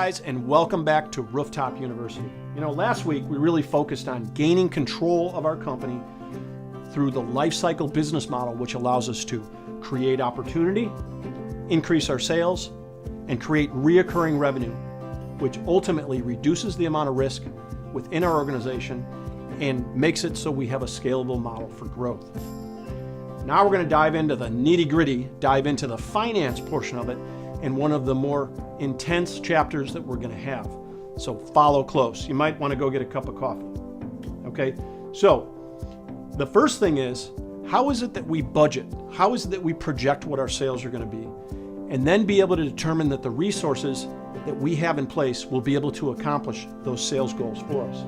guys, and welcome back to Rooftop University. Last week we really focused on gaining control of our company through the life cycle business model, which allows us to create opportunity, increase our sales, and create reoccurring revenue, which ultimately reduces the amount of risk within our organization and makes it so we have a scalable model for growth. Now we're going to dive into the nitty-gritty, dive into the finance portion of it, and one of the more intense chapters that we're going to have. So follow close. You might want to go get a cup of coffee. Okay, so the first thing is, how is it that we budget? How is it that we project what our sales are going to be? And then be able to determine that the resources that we have in place will be able to accomplish those sales goals for us.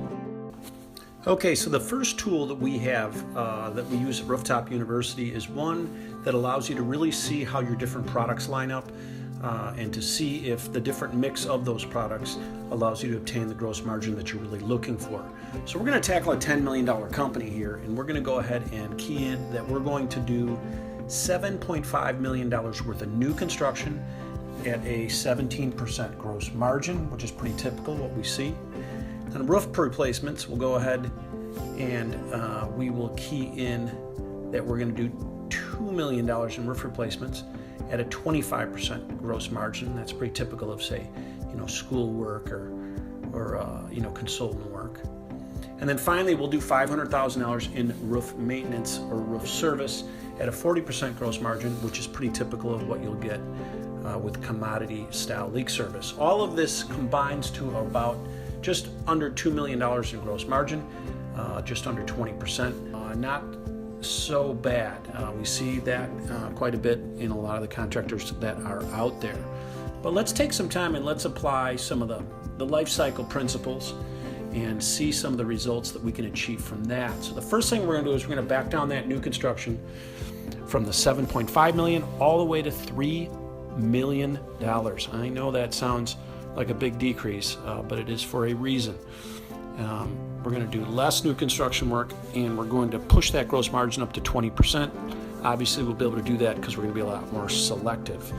Okay, so the first tool that we have that we use at Rooftop University is one that allows you to really see how your different products line up and to see if the different mix of those products allows you to obtain the gross margin that you're really looking for. So we're going to tackle a $10 million company here, and we're going to go ahead and key in that we're going to do $7.5 million worth of new construction at a 17% gross margin, which is pretty typical what we see. On roof replacements, we'll go ahead and we will key in that we're going to do $2 million in roof replacements at a 25% gross margin. That's pretty typical of, say, school work or consultant work. And then finally, we'll do $500,000 in roof maintenance or roof service at a 40% gross margin, which is pretty typical of what you'll get with commodity style leak service. All of this combines to about just under $2 million in gross margin, just under 20%. Not so bad. We see that quite a bit in a lot of the contractors that are out there. But let's take some time and let's apply some of the life cycle principles and see some of the results that we can achieve from that. So the first thing we're going to do is we're going to back down that new construction from the 7.5 million all the way to $3 million. I know that sounds like a big decrease, but it is for a reason. We're going to do less new construction work, and we're going to push that gross margin up to 20%. Obviously, we'll be able to do that because we're going to be a lot more selective.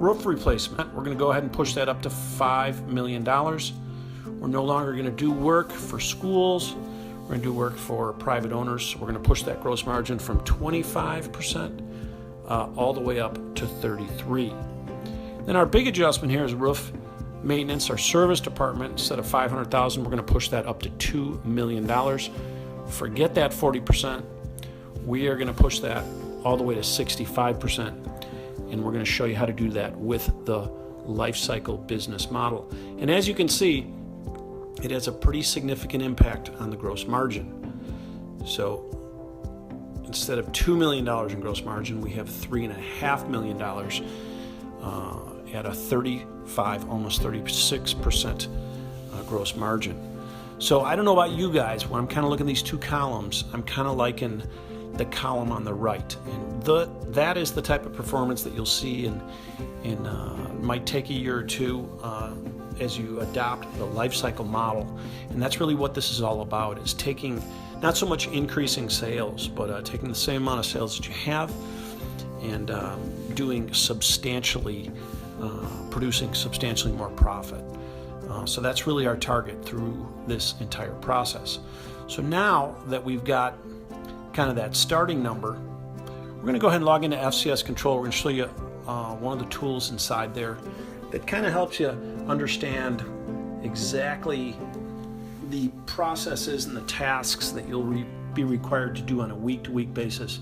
Roof replacement, we're going to go ahead and push that up to $5 million. We're no longer going to do work for schools. We're going to do work for private owners. We're going to push that gross margin from 25% all the way up to 33%. Then our big adjustment here is roof maintenance, our service department. Instead of $500,000, we're going to push that up to $2 million. Forget that 40%. We are going to push that all the way to 65%, and we're going to show you how to do that with the life cycle business model. And as you can see, it has a pretty significant impact on the gross margin. So instead of $2 million in gross margin, we have $3.5 million at a 35, almost 36% gross margin. So I don't know about you guys, when I'm kind of looking at these two columns, I'm kind of liking the column on the right. And that is the type of performance that you'll see in might take a year or two as you adopt the life cycle model. And that's really what this is all about, is taking, not so much increasing sales, but taking the same amount of sales that you have and doing substantially, producing substantially more profit. So that's really our target through this entire process. So now that we've got kind of that starting number, we're going to go ahead and log into FCS Control. We're going to show you one of the tools inside there that kind of helps you understand exactly the processes and the tasks that you'll be required to do on a week-to-week basis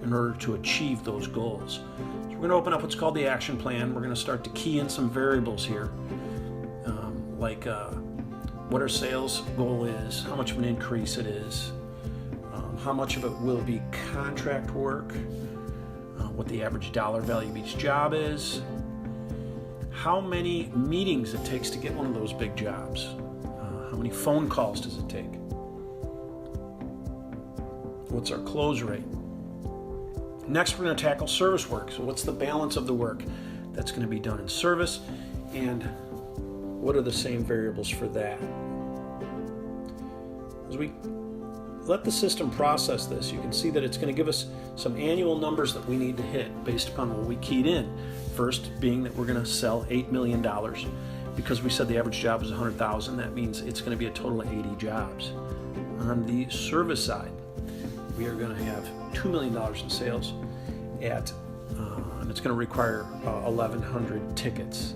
in order to achieve those goals. So we're going to open up what's called the action plan. We're going to start to key in some variables here, like what our sales goal is, how much of an increase it is, how much of it will be contract work, what the average dollar value of each job is, how many meetings it takes to get one of those big jobs, how many phone calls does it take, what's our close rate. Next, we're going to tackle service work. So what's the balance of the work that's going to be done in service, and what are the same variables for that? As we let the system process this, you can see that it's going to give us some annual numbers that we need to hit based upon what we keyed in. First being that we're going to sell $8 million because we said the average job is 100,000, that means it's going to be a total of 80 jobs. On the service side, we are going to have $2 million in sales and it's going to require 1,100 tickets.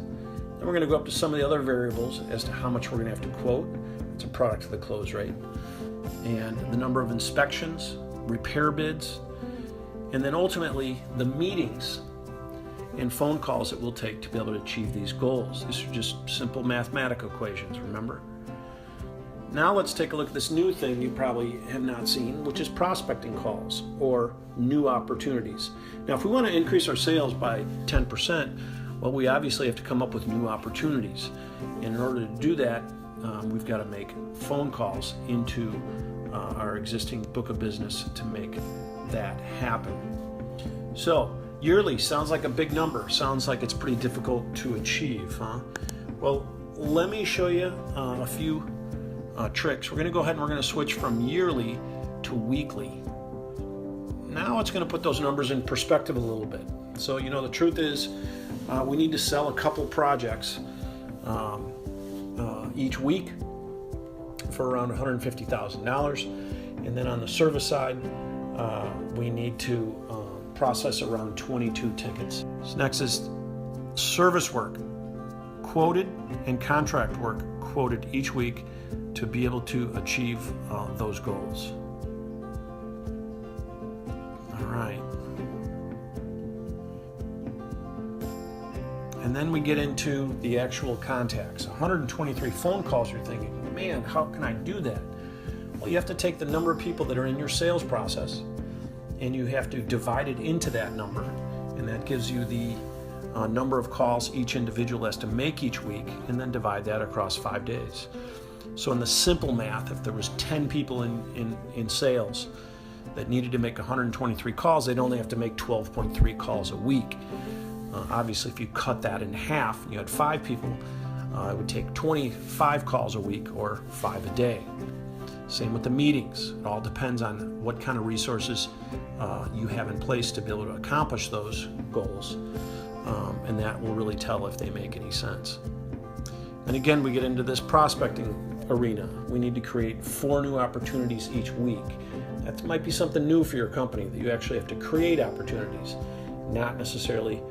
Then we're going to go up to some of the other variables as to how much we're going to have to quote. It's a product of the close rate, and the number of inspections, repair bids, and then ultimately the meetings and phone calls it will take to be able to achieve these goals. These are just simple mathematical equations, remember? Now let's take a look at this new thing you probably have not seen, which is prospecting calls or new opportunities. Now, if we want to increase our sales by 10%, well, we obviously have to come up with new opportunities. And in order to do that, we've got to make phone calls into our existing book of business to make that happen. So, yearly sounds like a big number. Sounds like it's pretty difficult to achieve, huh? Well, let me show you a few tricks. We're going to go ahead and we're going to switch from yearly to weekly. Now it's going to put those numbers in perspective a little bit. So, the truth is we need to sell a couple projects each week for around $150,000. And then on the service side, we need to process around 22 tickets. So next is service work, quoted, and contract work quoted each week to be able to achieve those goals. All right. And then we get into the actual contacts. 123 phone calls. You're thinking, man, how can I do that? Well, you have to take the number of people that are in your sales process and you have to divide it into that number. And that gives you the number of calls each individual has to make each week, and then divide that across 5 days. So in the simple math, if there was 10 people in sales that needed to make 123 calls, they'd only have to make 12.3 calls a week. Obviously, if you cut that in half, and you had 5 people, it would take 25 calls a week or 5 a day. Same with the meetings. It all depends on what kind of resources you have in place to be able to accomplish those goals. And that will really tell if they make any sense. And again, we get into this prospecting arena. We need to create 4 new opportunities each week. That might be something new for your company, that you actually have to create opportunities, not necessarily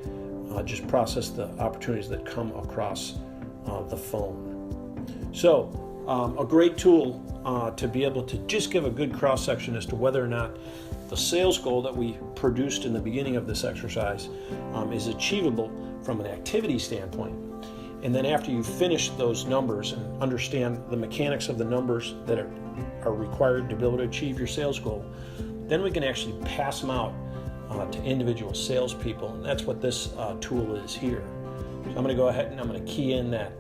just process the opportunities that come across the phone. So a great tool to be able to just give a good cross-section as to whether or not the sales goal that we produced in the beginning of this exercise is achievable from an activity standpoint. And then after you finish those numbers and understand the mechanics of the numbers that are required to be able to achieve your sales goal, then we can actually pass them out to individual salespeople. And that's what this tool is here. So I'm going to go ahead and I'm going to key in that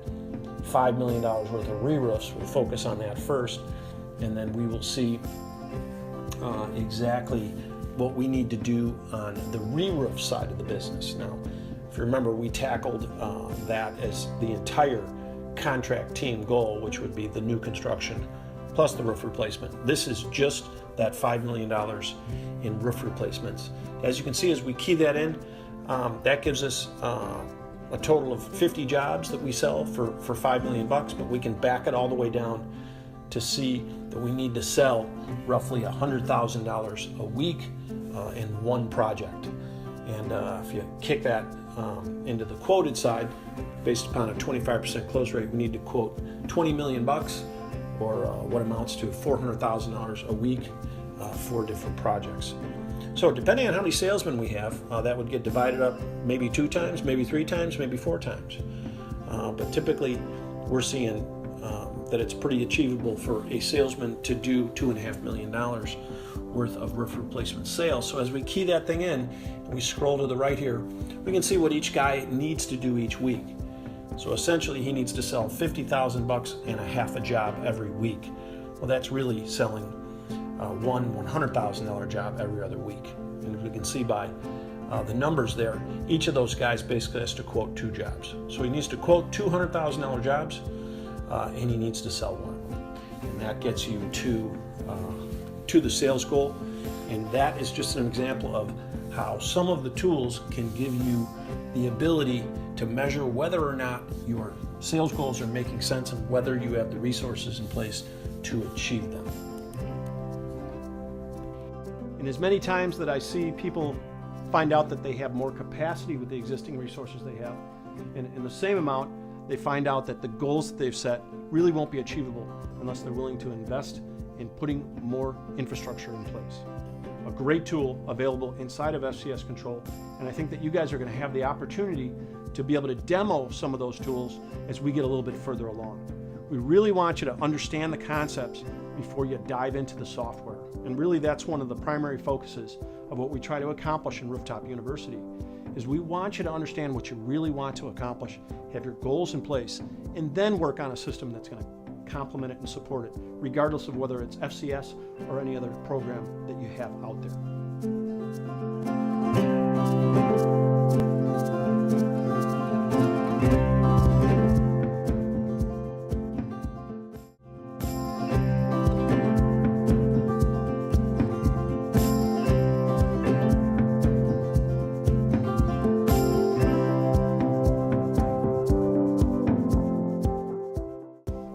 $5 million worth of re-roofs. We'll focus on that first, and then we will see exactly what we need to do on the re-roof side of the business. Now, if you remember, we tackled that as the entire contract team goal, which would be the new construction plus the roof replacement. This is just that $5 million in roof replacements. As you can see, as we key that in, that gives us a total of 50 jobs that we sell for $5 million, but we can back it all the way down to see that we need to sell roughly $100,000 a week in one project. And if you kick that into the quoted side, based upon a 25% close rate, we need to quote $20 million, or what amounts to $400,000 a week for different projects. So depending on how many salesmen we have, that would get divided up maybe 2 times, maybe 3 times, maybe 4 times. But typically we're seeing that it's pretty achievable for a salesman to do $2.5 million worth of roof replacement sales. So as we key that thing in, and we scroll to the right here, we can see what each guy needs to do each week. So essentially he needs to sell $50,000 and a half a job every week. Well, that's really selling one $100,000 job every other week. And as we can see by the numbers there, each of those guys basically has to quote 2 jobs. So he needs to quote $200,000 jobs, and he needs to sell 1. And that gets you to the sales goal. And that is just an example of how some of the tools can give you the ability to measure whether or not you are sales goals are making sense and whether you have the resources in place to achieve them. And as many times that I see people find out that they have more capacity with the existing resources they have, and in the same amount, they find out that the goals that they've set really won't be achievable unless they're willing to invest in putting more infrastructure in place. A great tool available inside of FCS Control, and I think that you guys are going to have the opportunity to be able to demo some of those tools as we get a little bit further along. We really want you to understand the concepts before you dive into the software. And really that's one of the primary focuses of what we try to accomplish in Rooftop University, is we want you to understand what you really want to accomplish, have your goals in place, and then work on a system that's going to complement it and support it, regardless of whether it's FCS or any other program that you have out there.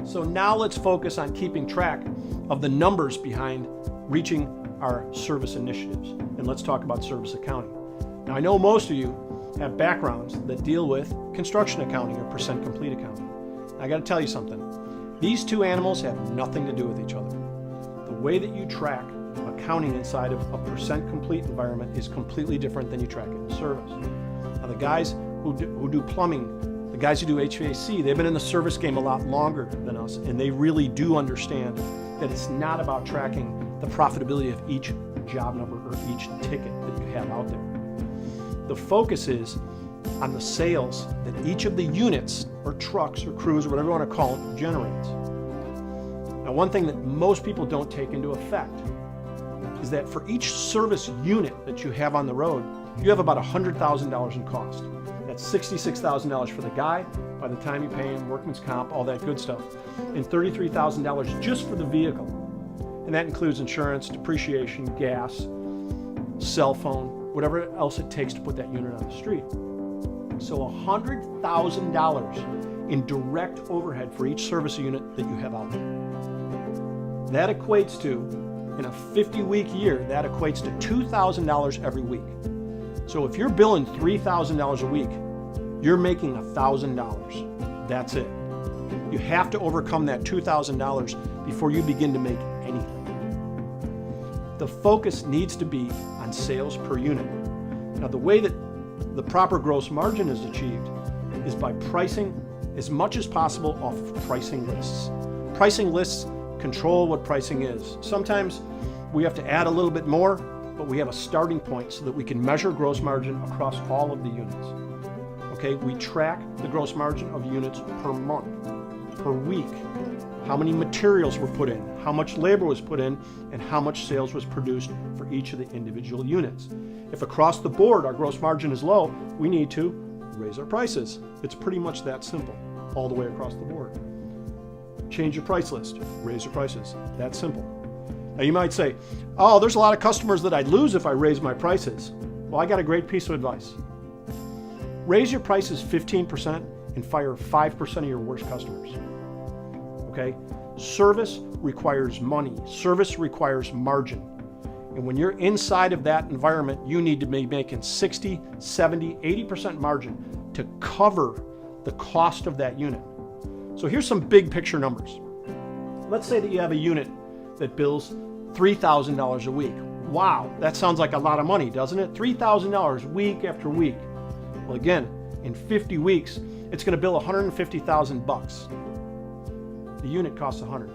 So now let's focus on keeping track of the numbers behind reaching our service initiatives. And let's talk about service accounting. Now I know most of you have backgrounds that deal with construction accounting or percent complete accounting. I got to tell you something. These two animals have nothing to do with each other. The way that you track accounting inside of a percent complete environment is completely different than you track it in service. Now the guys who do plumbing, the guys who do HVAC, they've been in the service game a lot longer than us, and they really do understand that it's not about tracking the profitability of each job number or each ticket that you have out there. The focus is on the sales that each of the units or trucks or crews or whatever you want to call it generates. Now one thing that most people don't take into effect is that for each service unit that you have on the road, you have about $100,000 in cost. That's $66,000 for the guy by the time you pay him, workman's comp, all that good stuff, and $33,000 just for the vehicle. And that includes insurance, depreciation, gas, cell phone, whatever else it takes to put that unit on the street. So $100,000 in direct overhead for each service unit that you have out there. That equates to, in a 50-week year, that equates to $2,000 every week. So if you're billing $3,000 a week, you're making $1,000. That's it. You have to overcome that $2,000 before you begin to make anything. The focus needs to be on sales per unit. Now the way that the proper gross margin is achieved is by pricing as much as possible off of pricing lists. Pricing lists control what pricing is. Sometimes we have to add a little bit more, but we have a starting point so that we can measure gross margin across all of the units. Okay, we track the gross margin of units per month, per week, how many materials were put in, how much labor was put in, and how much sales was produced for each of the individual units. If across the board our gross margin is low, we need to raise our prices. It's pretty much that simple, all the way across the board. Change your price list, raise your prices. That's simple. Now you might say, oh, there's a lot of customers that I'd lose if I raise my prices. Well, I got a great piece of advice. Raise your prices 15% and fire 5% of your worst customers. Okay? Service requires money. Service requires margin. And when you're inside of that environment, you need to be making 60, 70, 80% margin to cover the cost of that unit. So here's some big picture numbers. Let's say that you have a unit that bills $3,000 a week. Wow, that sounds like a lot of money, doesn't it? $3,000 week after week. Well, again, in 50 weeks, it's going to bill $150,000. The unit costs $100.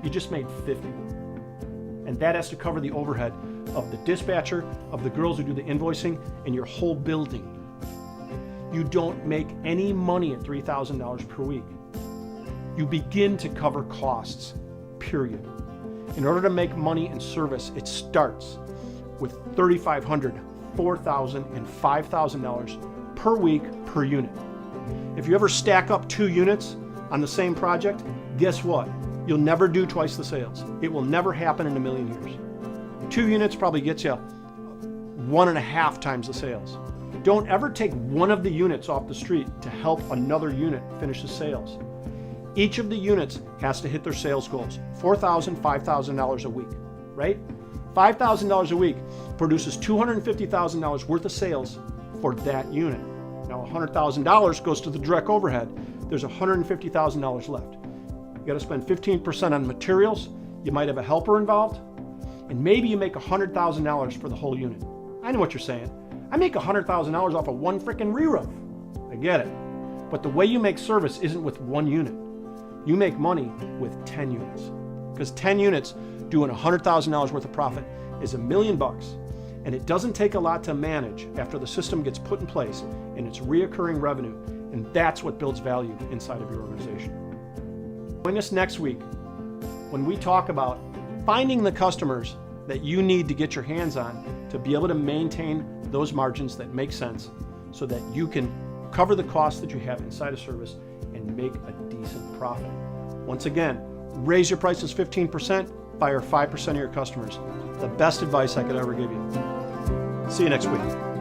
You just made $50. And that has to cover the overhead of the dispatcher, of the girls who do the invoicing, and your whole building. You don't make any money at $3,000 per week. You begin to cover costs, period. In order to make money in service, it starts with $3,500, $4,000, and $5,000 per week per unit. If you ever stack up 2 units on the same project, guess what? You'll never do twice the sales. It will never happen in a million years. 2 units probably gets you 1.5 times the sales. Don't ever take one of the units off the street to help another unit finish the sales. Each of the units has to hit their sales goals, $4,000, $5,000 a week, right? $5,000 a week produces $250,000 worth of sales for that unit. Now $100,000 goes to the direct overhead. There's $150,000 left. You got to spend 15% on materials. You might have a helper involved, and maybe you make $100,000 for the whole unit. I know what you're saying. I make $100,000 off of one freaking re-roof. I get it. But the way you make service isn't with one unit. You make money with 10 units. Because 10 units doing $100,000 worth of profit is $1 million. And it doesn't take a lot to manage after the system gets put in place and it's reoccurring revenue. And that's what builds value inside of your organization. Join us next week when we talk about finding the customers that you need to get your hands on to be able to maintain those margins that make sense so that you can cover the costs that you have inside a service and make a decent profit. Once again, raise your prices 15%, fire 5% of your customers. The best advice I could ever give you. See you next week.